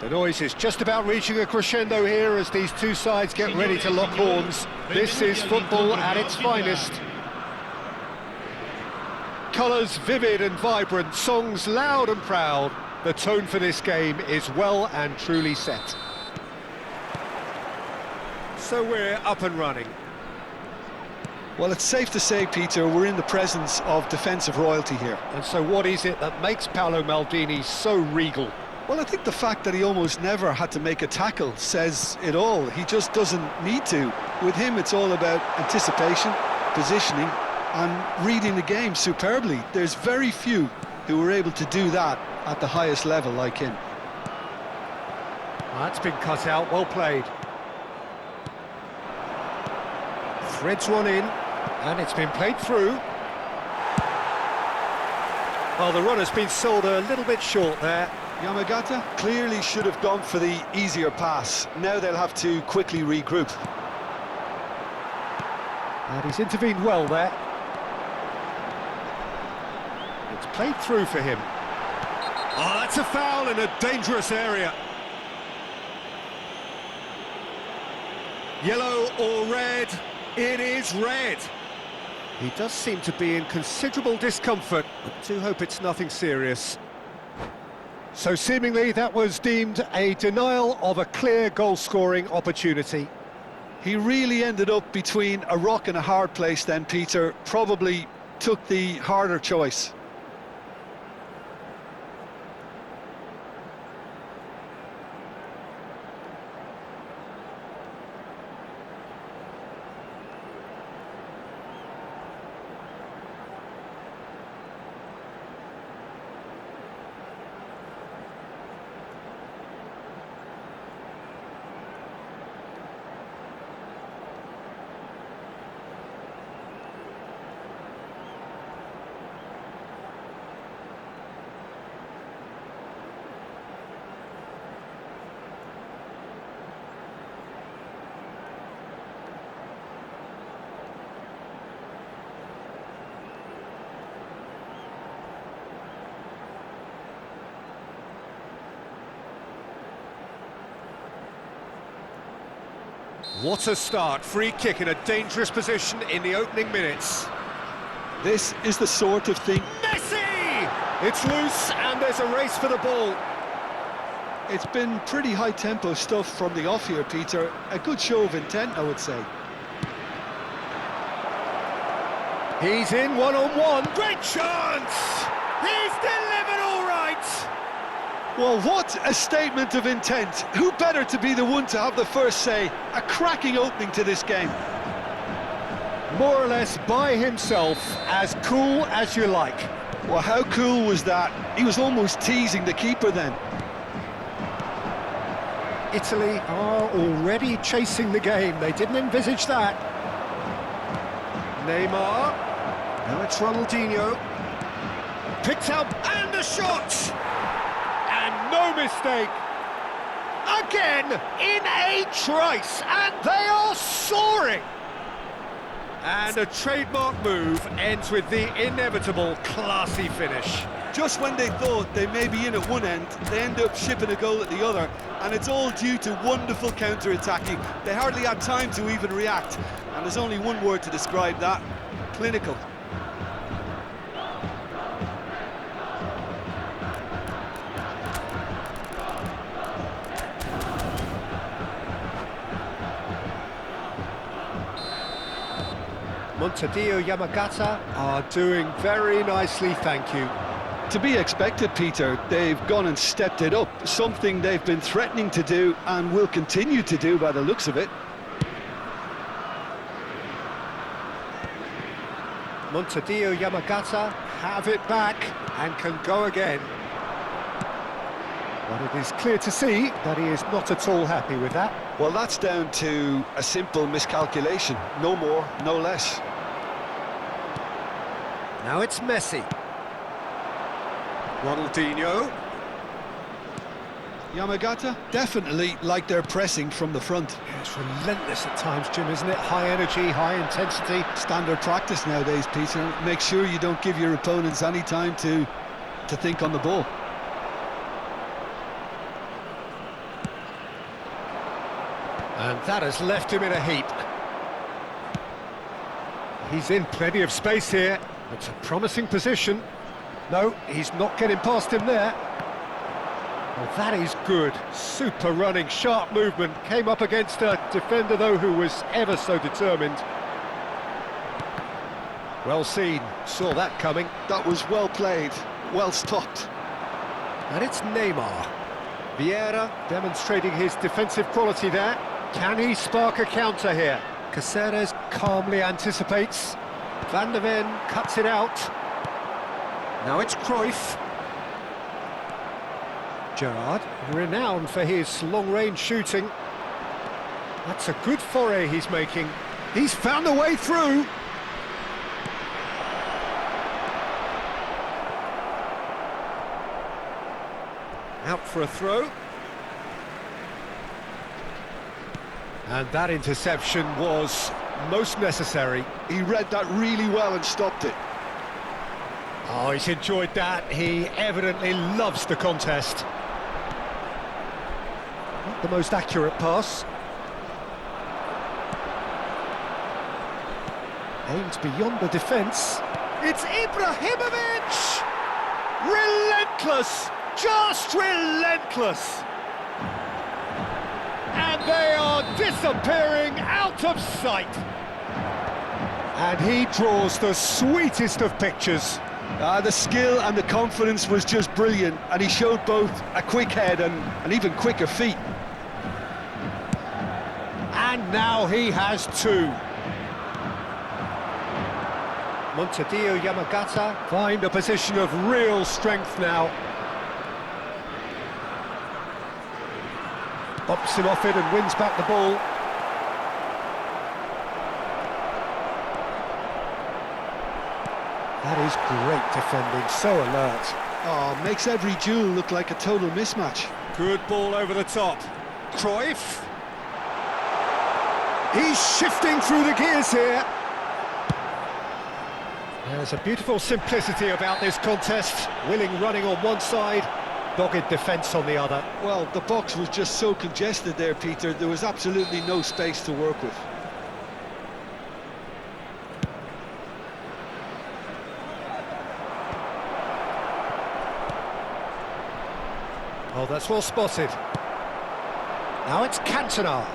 The noise is just about reaching a crescendo here as these two sides get ready to lock horns. This is football at its finest. Colours vivid and vibrant, songs loud and proud. The tone for this game is well and truly set. So we're up and running. Well, it's safe to say, Peter, we're in the presence of defensive royalty here. And so what is it that makes Paolo Maldini so regal? Well, I think the fact that he almost never had to make a tackle says it all. He just doesn't need to. With him, it's all about anticipation, positioning, and reading the game superbly. There's very few who were able to do that at the highest level like him. That's been cut out, well played. Threads one in, and it's been played through. Well, the runner's been sold a little bit short there. Yamagata clearly should have gone for the easier pass. Now they'll have to quickly regroup. And he's intervened well there. It's played through for him. Oh, that's a foul in a dangerous area. Yellow or red? It is red. He does seem to be in considerable discomfort, but do hope it's nothing serious. So seemingly that was deemed a denial of a clear goal-scoring opportunity. He really ended up between a rock and a hard place then, Peter. Probably took the harder choice. What a start, free kick in a dangerous position in the opening minutes. This is the sort of thing... Messi! It's loose and there's a race for the ball. It's been pretty high-tempo stuff from the off here, Peter. A good show of intent, I would say. He's in one-on-one. Great chance! He's delivered all right! Well, what a statement of intent. Who better to be the one to have the first say? A cracking opening to this game. More or less by himself, as cool as you like. Well, how cool was that? He was almost teasing the keeper then. Italy are already chasing the game. They didn't envisage that. Neymar. Now it's Ronaldinho. Picked up, and the shot! And no mistake. Again, in a trice, and they are soaring! And a trademark move ends with the inevitable classy finish. Just when they thought they may be in at one end, they end up shipping a goal at the other, and it's all due to wonderful counter-attacking. They hardly had time to even react, and there's only one word to describe that: clinical. Montadio Yamagata are doing very nicely, thank you. To be expected, Peter. They've gone and stepped it up, something they've been threatening to do and will continue to do by the looks of it. Montadio Yamagata have it back and can go again. But it is clear to see that he is not at all happy with that. Well, that's down to a simple miscalculation. No more, no less. Now it's Messi. Ronaldinho. Yamagata definitely like their pressing from the front. Yeah, it's relentless at times, Jim, isn't it? High energy, high intensity. Standard practice nowadays, Peter. Make sure you don't give your opponents any time to think on the ball. And that has left him in a heap. He's in plenty of space here. It's a promising position. No, he's not getting past him there. Well, that is good. Super running, sharp movement. Came up against a defender, though, who was ever so determined. Well seen. Saw that coming. That was well played, well stopped. And it's Neymar. Vieira demonstrating his defensive quality there. Can he spark a counter here? Caceres calmly anticipates. Van der Ven cuts it out. Now it's Cruyff. Gerrard, renowned for his long-range shooting. That's a good foray he's making. He's found a way through. Out for a throw. And that interception was most necessary. He read that really well and stopped it. Oh, he's enjoyed that. He evidently loves the contest. Not the most accurate pass. Aimed beyond the defence. It's Ibrahimovic! Relentless! Just relentless! And they are disappearing out of sight. And he draws the sweetest of pictures. The skill and the confidence was just brilliant, and he showed both a quick head and even quicker feet. And now he has two. Montedio Yamagata find a position of real strength now. Bops him off it and wins back the ball. That is great defending, so alert. Oh, makes every duel look like a total mismatch. Good ball over the top. Cruyff. He's shifting through the gears here. There's a beautiful simplicity about this contest. Willing running on one side, dogged defence on the other. Well, the box was just so congested there, Peter. There was absolutely no space to work with. Oh, that's well spotted. Now it's Cantona.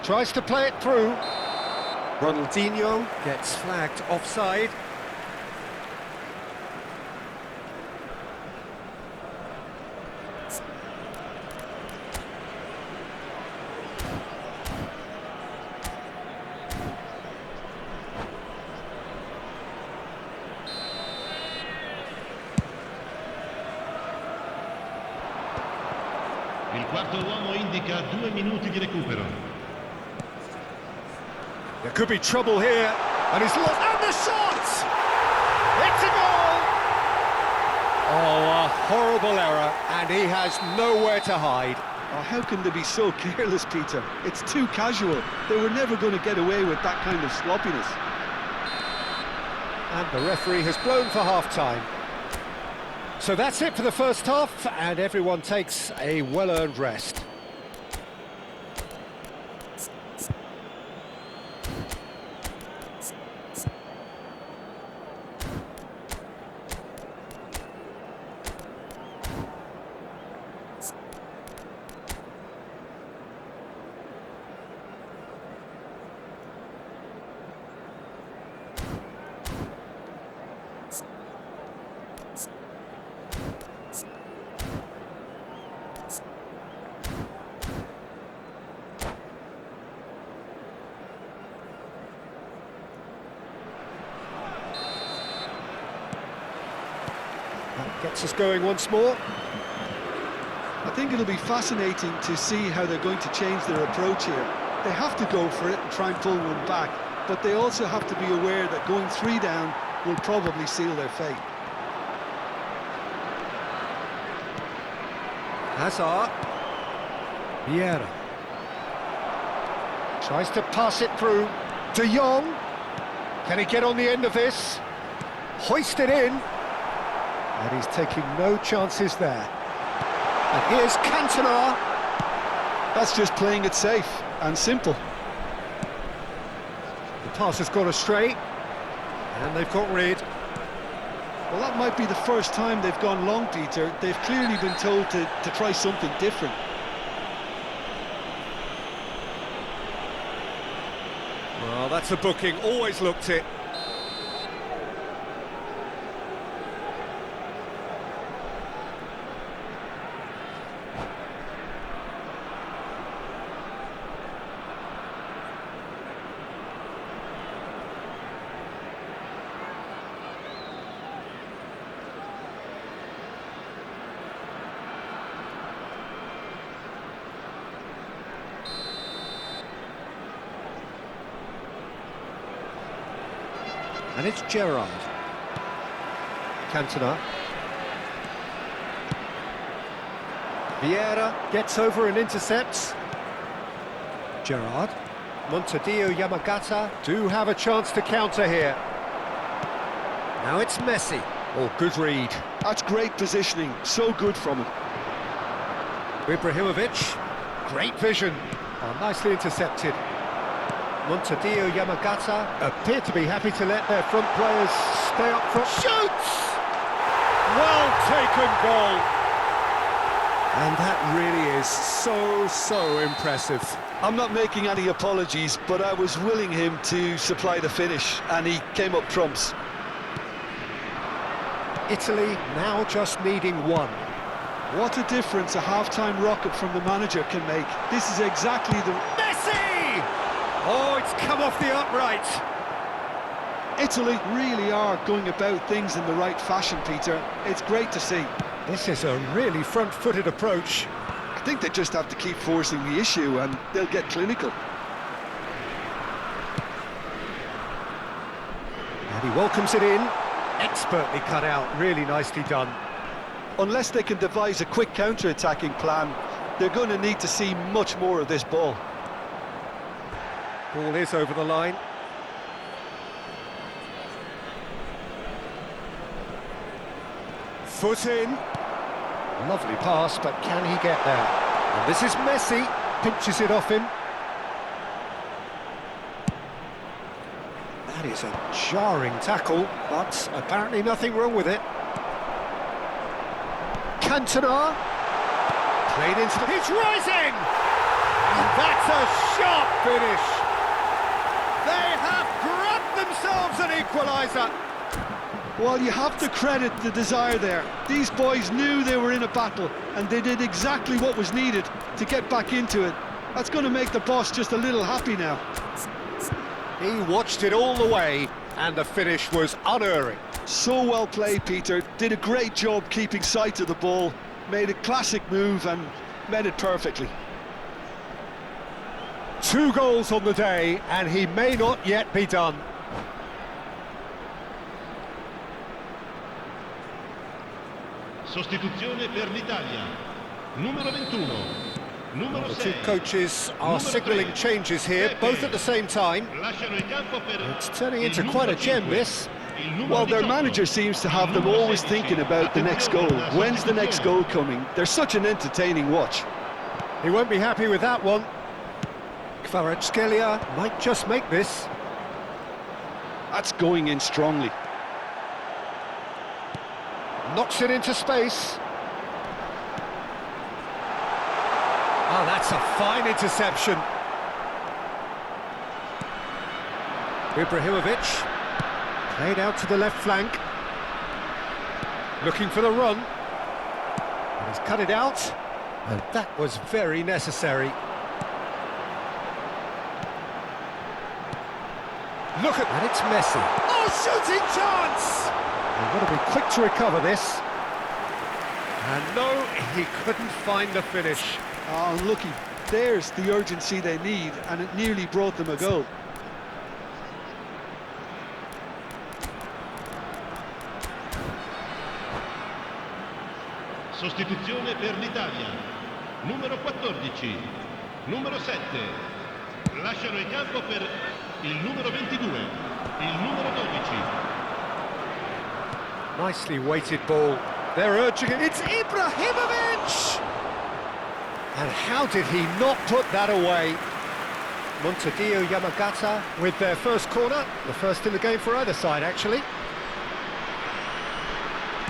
Tries to play it through. Ronaldinho gets flagged offside. Il quarto uomo indica 2 minuti di recupero. There could be trouble here, and he's lost. And the shot! It's a goal! Oh, a horrible error, and he has nowhere to hide. Oh, how can they be so careless, Peter? It's too casual. They were never going to get away with that kind of sloppiness. And the referee has blown for half-time. So that's it for the first half, and everyone takes a well-earned rest. That gets us going once more. I think it'll be fascinating to see how they're going to change their approach here. They have to go for it and try and pull one back, but they also have to be aware that going 3 down will probably seal their fate. Hazard. Vieira. Tries to pass it through. De Jong. Can he get on the end of this? Hoist it in. And he's taking no chances there. And here's Cantona. That's just playing it safe and simple. The pass has gone astray, and they've got rid. Well, that might be the first time they've gone long, Peter. They've clearly been told to try something different. Well, that's a booking, always looked it. And it's Gerrard. Cantona. Vieira gets over and intercepts. Gerrard. Montadillo Yamagata do have a chance to counter here. Now it's Messi. Oh, good read. That's great positioning, so good from him. Ibrahimovic. Great vision. Oh, nicely intercepted. Montadillo Yamagata appear to be happy to let their front players stay up front. Shoots! Well taken goal. And that really is so impressive. I'm not making any apologies, but I was willing him to supply the finish, and he came up trumps. Italy now just needing one. What a difference a half-time rocket from the manager can make. This is exactly the... Messi! Oh, it's come off the upright. Italy really are going about things in the right fashion, Peter. It's great to see. This is a really front-footed approach. I think they just have to keep forcing the issue and they'll get clinical. And he welcomes it in. Expertly cut out, really nicely done. Unless they can devise a quick counter-attacking plan, they're going to need to see much more of this ball. Ball is over the line. Foot in. Lovely pass, but can he get there? And this is Messi. Pinches it off him. That is a jarring tackle, but apparently nothing wrong with it. Cantona. Played into the... He's rising! And that's a sharp finish. They have grabbed themselves an equaliser. Well, you have to credit the desire there. These boys knew they were in a battle, and they did exactly what was needed to get back into it. That's going to make the boss just a little happy now. He watched it all the way, and the finish was unerring. So well played, Peter. Did a great job keeping sight of the ball, made a classic move and met it perfectly. 2 goals on the day, and he may not yet be done. Sostituzione per l'Italia. Numero 21. Numero The 6. two coaches are signalling changes here, both at the same time. Lasciano il campo per It's turning into quite a gem, this. Well, their manager seems to have them always thinking about the next goal. When's the next goal coming? They're such an entertaining watch. He won't be happy with that one. Kvaratskhelia might just make this. That's going in strongly. Knocks it into space. Oh, that's a fine interception. Ibrahimovic. Played out to the left flank. Looking for the run. And he's cut it out. And that was very necessary. Look at that, it's Messi. Oh, shooting chance! They've got to be quick to recover this. And no, he couldn't find the finish. Oh, unlucky. There's the urgency they need, and it nearly brought them a goal. Sostituzione per l'Italia. Numero 14. Numero 7. Lasciano il campo per il numero 22. Il numero 12. Nicely weighted ball. They're urging it. It's Ibrahimovic! And how did he not put that away? Montedio Yamagata with their first corner, the first in the game for either side, actually.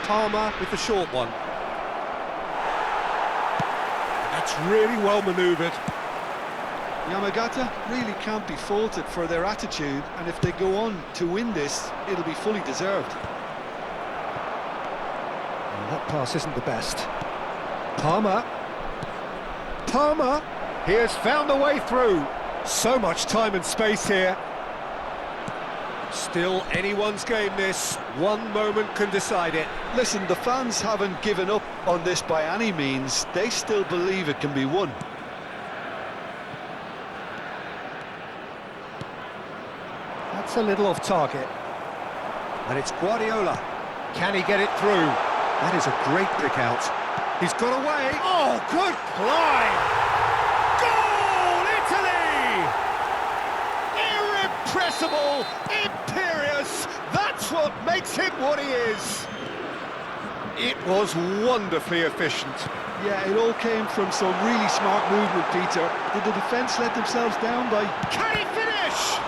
Palmer with the short one. That's really well manoeuvred. Yamagata really can't be faulted for their attitude, and if they go on to win this, it'll be fully deserved. And that pass isn't the best. Palmer. Palmer. He has found a way through. So much time and space here. Still anyone's game this. One moment can decide it. Listen, the fans haven't given up on this by any means. They still believe it can be won. That's a little off target. And it's Guardiola. Can he get it through? That is a great pick out. He's got away. Oh, good climb! Goal, Italy! Irrepressible, imperious. That's what makes him what he is. It was wonderfully efficient. Yeah, it all came from some really smart movement, Peter. Did the defence let themselves down by... Can he finish?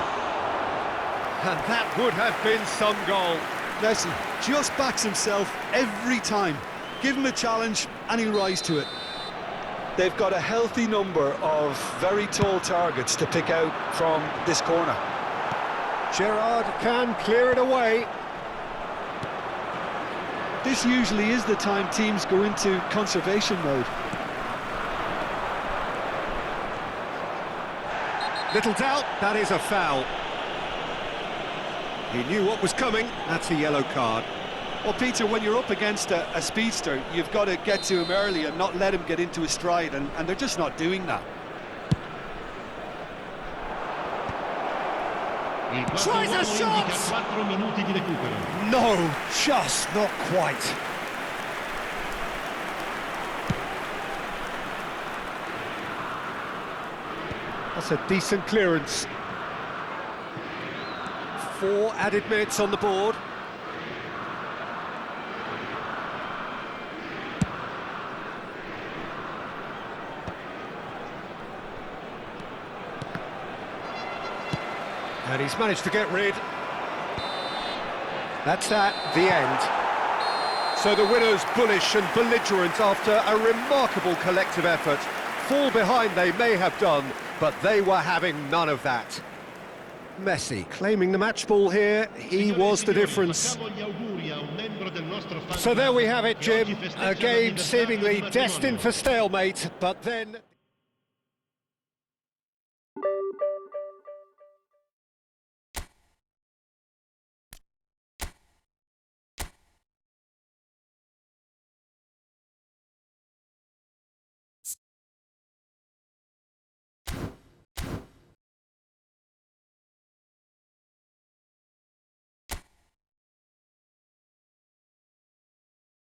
And that would have been some goal. Listen, just backs himself every time. Give him a challenge and he'll rise to it. They've got a healthy number of very tall targets to pick out from this corner. Gerrard can clear it away. This usually is the time teams go into conservation mode. Little doubt, that is a foul. He knew what was coming. That's a yellow card. Well, Peter, when you're up against a speedster, you've got to get to him early and not let him get into a stride, and they're just not doing that. Tries a shot! 4 minuti di recupero. No, just not quite. That's a decent clearance. 4 added minutes on the board. And he's managed to get rid. That's that, the end. So the winners bullish and belligerent after a remarkable collective effort. Fall behind they may have done, but they were having none of that. Messi claiming the match ball here, he was the difference. So there we have it, Jim. A game seemingly destined for stalemate, but then...